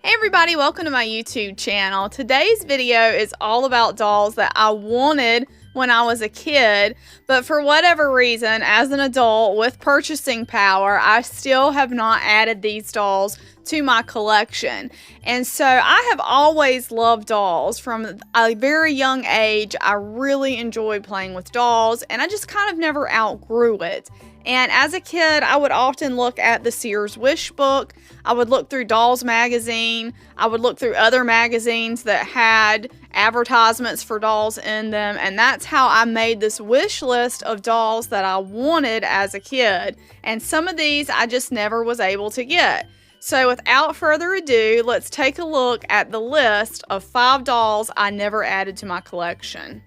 Hey everybody, welcome to my YouTube channel. Today's video is all about dolls that I wanted when I was a kid, but for whatever reason, as an adult with purchasing power, I still have not added these dolls to my collection. And so I have always loved dolls. From a very young age, I really enjoyed playing with dolls, and I just kind of never outgrew it. And as a kid, I would often look at the Sears Wish book. I would look through Dolls magazine. I would look through other magazines that had advertisements for dolls in them. And that's how I made this wish list of dolls that I wanted as a kid. And some of these I just never was able to get. So without further ado, let's take a look at the list of 5 dolls I never added to my collection.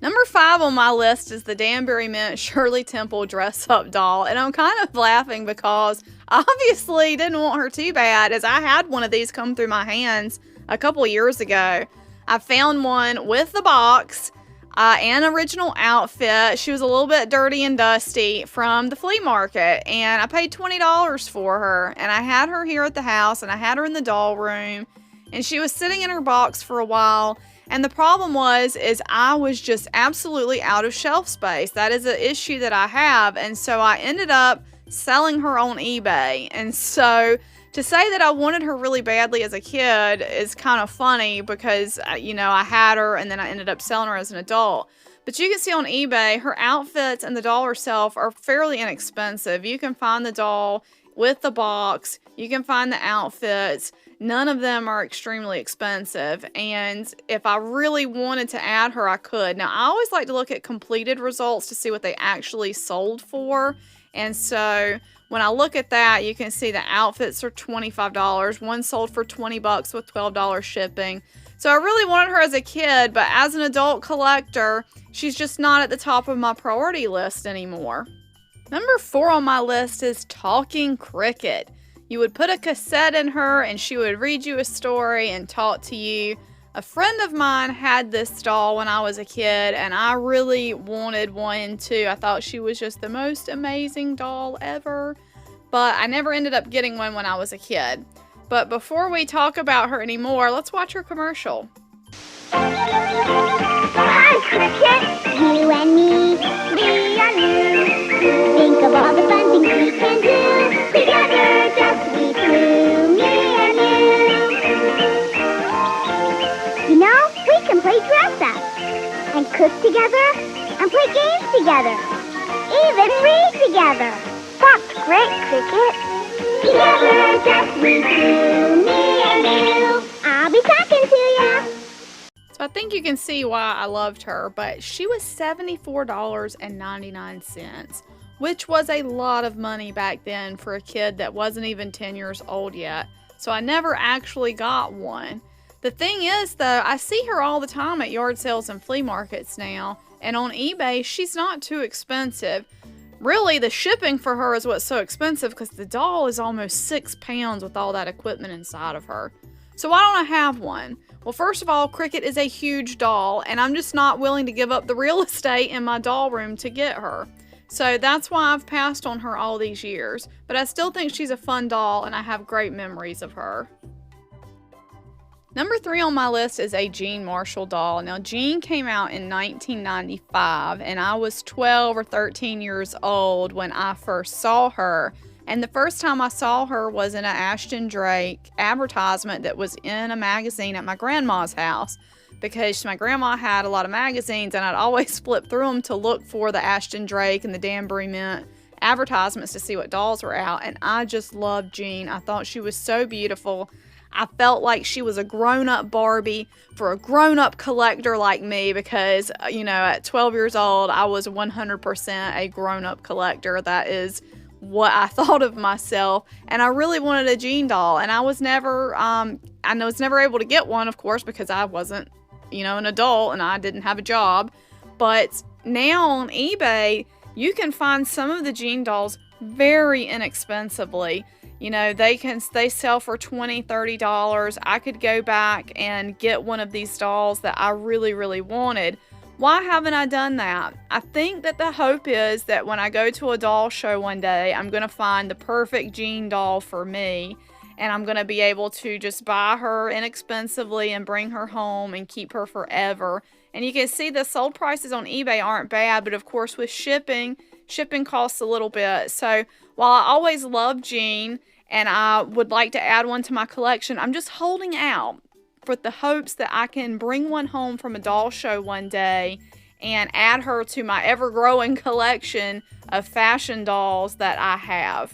Number 5 on my list is the Danville Mint Shirley Temple dress-up doll, and I'm kind of laughing because I obviously didn't want her too bad, as I had one of these come through my hands a couple years ago. I found one with the box, and original outfit. She was a little bit dirty and dusty from the flea market, and I paid $20 for her, and I had her here at the house, and I had her in the doll room, and she was sitting in her box for a while. And the problem is I was just absolutely out of shelf space. That is an issue that I have. And so I ended up selling her on eBay. And so to say that I wanted her really badly as a kid is kind of funny because, you know, I had her and then I ended up selling her as an adult. But you can see on eBay, her outfits and the doll herself are fairly inexpensive. You can find the doll with the box. You can find the outfits. None of them are extremely expensive, and if I really wanted to add her, I could. Now, I always like to look at completed results to see what they actually sold for, and so when I look at that, you can see the outfits are $25. One sold for $20 with $12 shipping. So I really wanted her as a kid, but as an adult collector, she's just not at the top of my priority list anymore. Number 4 on my list is Talking Cricket. You would put a cassette in her and she would read you a story and talk to you. A friend of mine had this doll when I was a kid, and I really wanted one too. I thought she was just the most amazing doll ever, but I never ended up getting one when I was a kid. But before we talk about her anymore, let's watch her commercial. Hi, Cricket, you and me, we are new. Think of all the fun things we can do together, just we two, me and you. You know, we can play dress-up and cook together and play games together, even read together. That's great, Cricket. Together, just we two, me and you. I'll be talking to you. So I think you can see why I loved her, but she was $74.99, which was a lot of money back then for a kid that wasn't even 10 years old yet. So I never actually got one. The thing is, though, I see her all the time at yard sales and flea markets now, and on eBay, she's not too expensive. Really, the shipping for her is what's so expensive because the doll is almost 6 pounds with all that equipment inside of her. So why don't I have one? Well, first of all, Cricket is a huge doll, and I'm just not willing to give up the real estate in my doll room to get her. So that's why I've passed on her all these years. But I still think she's a fun doll, and I have great memories of her. Number 3 on my list is a Jean Marshall doll. Now, Jean came out in 1995, and I was 12 or 13 years old when I first saw her. And the first time I saw her was in an Ashton Drake advertisement that was in a magazine at my grandma's house, because my grandma had a lot of magazines and I'd always flip through them to look for the Ashton Drake and the Danville Mint advertisements to see what dolls were out. And I just loved Jean. I thought she was so beautiful. I felt like she was a grown-up Barbie for a grown-up collector like me because, you know, at 12 years old, I was 100% a grown-up collector. That is what I thought of myself, and I really wanted a Jean doll, and I was never able to get one, of course, because I wasn't, you know, an adult and I didn't have a job. But now on eBay, you can find some of the Jean dolls very inexpensively. You know, they sell for $20, $30. I could go back and get one of these dolls that I really, really wanted. Why haven't I done that? I think that the hope is that when I go to a doll show one day, I'm going to find the perfect Jean doll for me, and I'm going to be able to just buy her inexpensively and bring her home and keep her forever. And you can see the sold prices on eBay aren't bad, but of course with shipping costs a little bit. So while I always love Jean and I would like to add one to my collection, I'm just holding out for the hopes that I can bring one home from a doll show one day and add her to my ever-growing collection of fashion dolls that I have.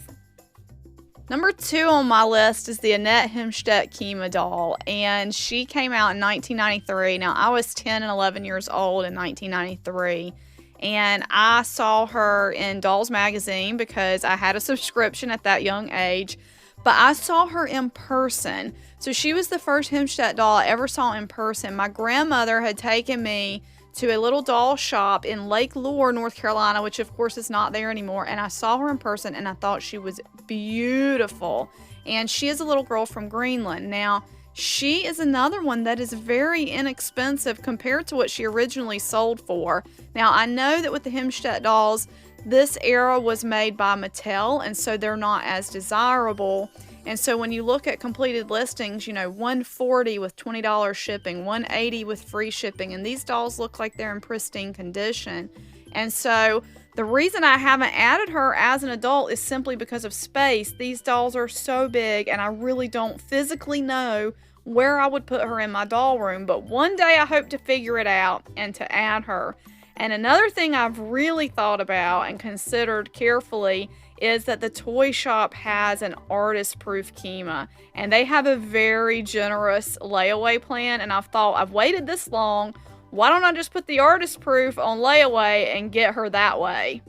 Number 2 on my list is the Annette Kima doll, and she came out in 1993. Now, I was 10 and 11 years old in 1993, and I saw her in Dolls Magazine because I had a subscription at that young age, but I saw her in person. So she was the first Hemstedt doll I ever saw in person. My grandmother had taken me to a little doll shop in Lake Lure, North Carolina, which of course is not there anymore. And I saw her in person and I thought she was beautiful. And she is a little girl from Greenland. Now, she is another one that is very inexpensive compared to what she originally sold for. Now, I know that with the Hemstedt dolls, this era was made by Mattel, and so they're not as desirable. And so when you look at completed listings, you know, $140 with $20 shipping, $180 with free shipping, and these dolls look like they're in pristine condition. And so the reason I haven't added her as an adult is simply because of space. These dolls are so big, and I really don't physically know where I would put her in my doll room. But one day I hope to figure it out and to add her. And another thing I've really thought about and considered carefully is that the toy shop has an artist-proof Kima, and they have a very generous layaway plan. And I've thought, I've waited this long, why don't I just put the artist-proof on layaway and get her that way?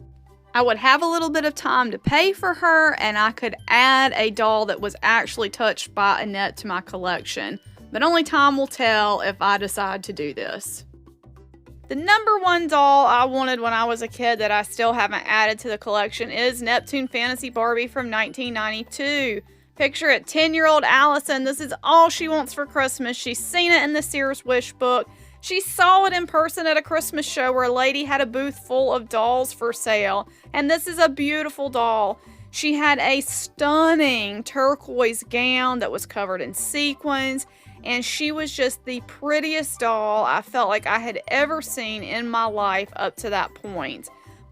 I would have a little bit of time to pay for her, and I could add a doll that was actually touched by Annette to my collection. But only time will tell if I decide to do this. The number 1 doll I wanted when I was a kid that I still haven't added to the collection is Neptune Fantasy Barbie from 1992. Picture it, 10-year-old Allison. This is all she wants for Christmas. She's seen it in the Sears Wish book. She saw it in person at a Christmas show where a lady had a booth full of dolls for sale. And this is a beautiful doll. She had a stunning turquoise gown that was covered in sequins. And she was just the prettiest doll I felt like I had ever seen in my life up to that point.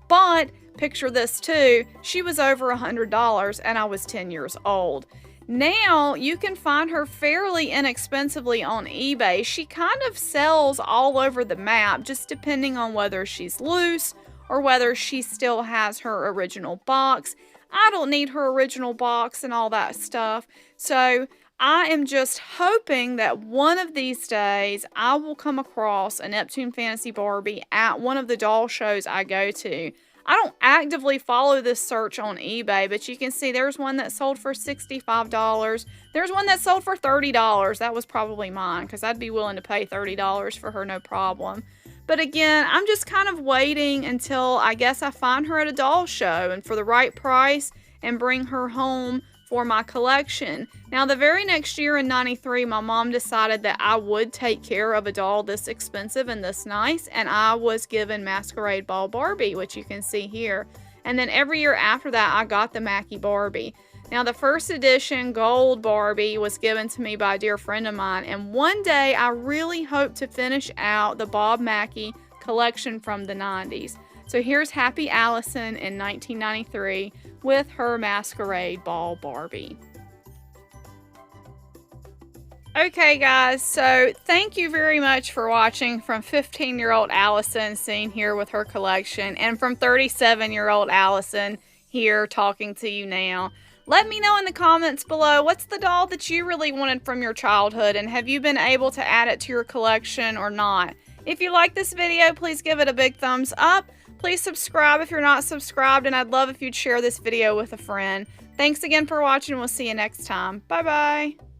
But picture this too, she was over $100 and I was 10 years old. Now you can find her fairly inexpensively on eBay. She kind of sells all over the map, just depending on whether she's loose or whether she still has her original box. I don't need her original box and all that stuff. So I am just hoping that one of these days I will come across a Neptune Fantasy Barbie at one of the doll shows I go to. I don't actively follow this search on eBay, but you can see there's one that sold for $65. There's one that sold for $30. That was probably mine because I'd be willing to pay $30 for her, no problem. But again, I'm just kind of waiting until I guess I find her at a doll show and for the right price and bring her home for my collection. Now, the very next year in '93, my mom decided that I would take care of a doll this expensive and this nice, and I was given Masquerade Ball Barbie, which you can see here. And then every year after that, I got the Mackie Barbie. Now, the first edition gold Barbie was given to me by a dear friend of mine, and one day I really hope to finish out the Bob Mackie collection from the 90s. So here's Happy Allison in 1993 with her Masquerade Ball Barbie. Okay guys, so thank you very much for watching from 15-year-old Allison seen here with her collection and from 37-year-old Allison here talking to you now. Let me know in the comments below, what's the doll that you really wanted from your childhood, and have you been able to add it to your collection or not? If you like this video, please give it a big thumbs up. Please subscribe if you're not subscribed, and I'd love if you'd share this video with a friend. Thanks again for watching. We'll see you next time. Bye-bye.